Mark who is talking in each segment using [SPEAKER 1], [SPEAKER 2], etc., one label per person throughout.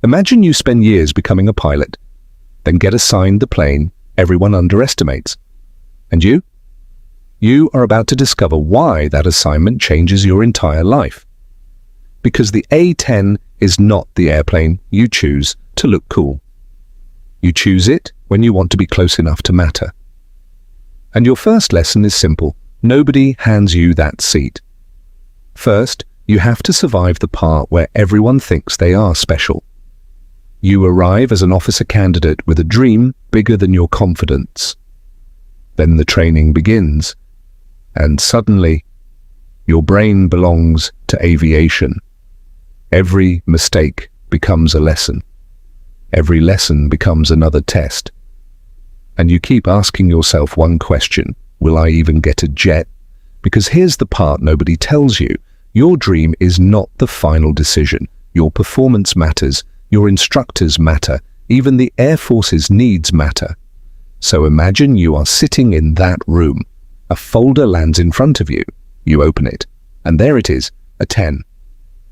[SPEAKER 1] Imagine you spend years becoming a pilot, then get assigned the plane everyone underestimates. And you? You are about to discover why that assignment changes your entire life. Because the A-10 is not the airplane you choose to look cool. You choose it when you want to be close enough to matter. And your first lesson is simple. Nobody hands you that seat. First, you have to survive the part where everyone thinks they are special. You arrive as an officer candidate with a dream bigger than your confidence. Then the training begins, and suddenly, your brain belongs to aviation. Every mistake becomes a lesson. Every lesson becomes another test. And you keep asking yourself one question: will I even get a jet? Because here's the part nobody tells you. Your dream is not the final decision. Your performance matters. Your instructors matter. Even the Air Force's needs matter. So imagine you are sitting in that room. A folder lands in front of you. You open it, and there it is, a 10.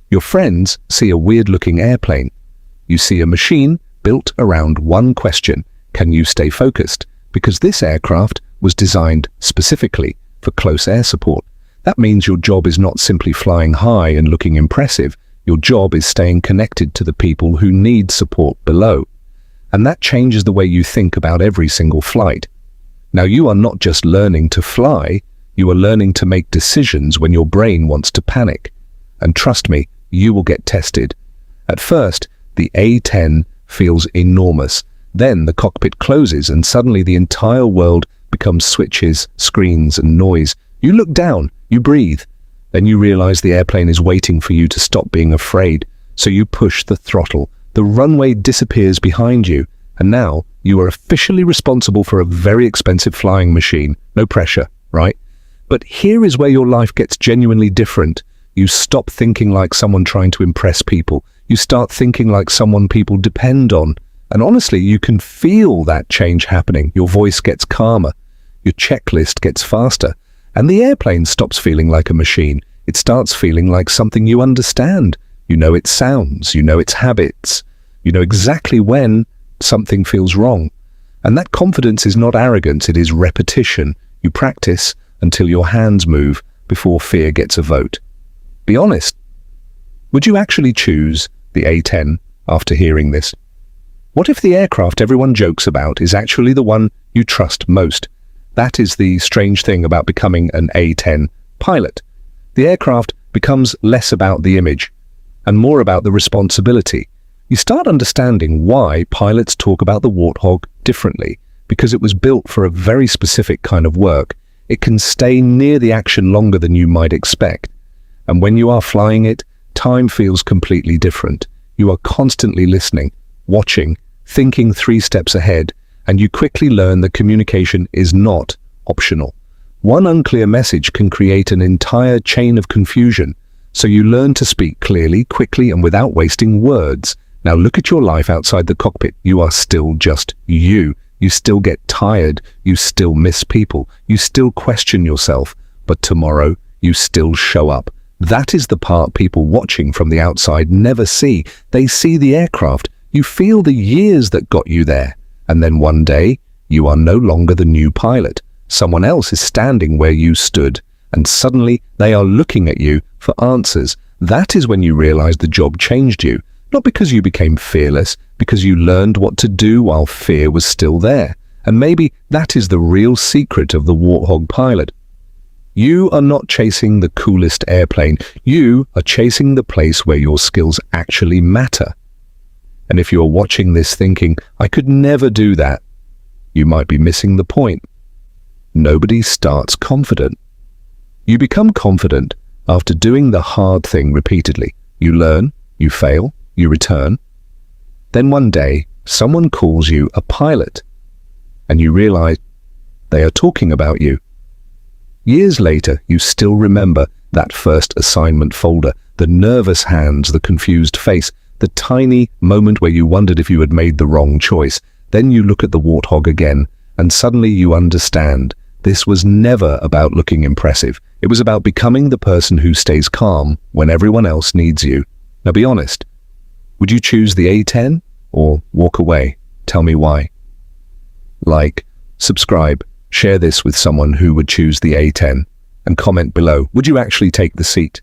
[SPEAKER 1] Your friends see a weird-looking airplane. You see a machine built around one question: can you stay focused? Because this aircraft was designed specifically for close air support. That means your job is not simply flying high and looking impressive. Your job is staying connected to the people who need support below. And that changes the way you think about every single flight. Now, you are not just learning to fly, you are learning to make decisions when your brain wants to panic. And trust me, you will get tested. At first, the A-10 feels enormous. Then the cockpit closes and suddenly the entire world becomes switches, screens, and noise. You look down, you breathe. Then you realize the airplane is waiting for you to stop being afraid. So you push the throttle. The runway disappears behind you. And now you are officially responsible for a very expensive flying machine. No pressure, right? But here is where your life gets genuinely different. You stop thinking like someone trying to impress people. You start thinking like someone people depend on. And honestly, you can feel that change happening. Your voice gets calmer. Your checklist gets faster. And the airplane stops feeling like a machine. It starts feeling like something you understand. You know its sounds. You know its habits. You know exactly when something feels wrong. And that confidence is not arrogance. It is repetition. You practice until your hands move before fear gets a vote. Be honest. Would you actually choose the A-10 after hearing this? What if the aircraft everyone jokes about is actually the one you trust most? That is the strange thing about becoming an A-10 pilot. The aircraft becomes less about the image and more about the responsibility. You start understanding why pilots talk about the Warthog differently, because it was built for a very specific kind of work. It can stay near the action longer than you might expect. And when you are flying it, time feels completely different. You are constantly listening, watching, thinking 3 steps ahead, and you quickly learn that communication is not optional. One unclear message can create an entire chain of confusion, so you learn to speak clearly, quickly, and without wasting words. Now look at your life outside the cockpit. You are still just you. You still get tired. You still miss people. You still question yourself. But tomorrow, you still show up. That is the part people watching from the outside never see. They see the aircraft. You feel the years that got you there. And then one day, you are no longer the new pilot. Someone else is standing where you stood, and suddenly they are looking at you for answers. That is when you realize the job changed you. Not because you became fearless, because you learned what to do while fear was still there. And maybe that is the real secret of the Warthog pilot. You are not chasing the coolest airplane. You are chasing the place where your skills actually matter. And if you're watching this thinking, I could never do that, you might be missing the point. Nobody starts confident. You become confident after doing the hard thing repeatedly. You learn, you fail, you return. Then one day, someone calls you a pilot, and you realize they are talking about you. Years later, you still remember that first assignment folder, the nervous hands, the confused face, the tiny moment where you wondered if you had made the wrong choice. Then you look at the Warthog again, and suddenly you understand. This was never about looking impressive. It was about becoming the person who stays calm when everyone else needs you. Now be honest. Would you choose the A-10 or walk away? Tell me why. Like, subscribe, share this with someone who would choose the A-10, and comment below, would you actually take the seat?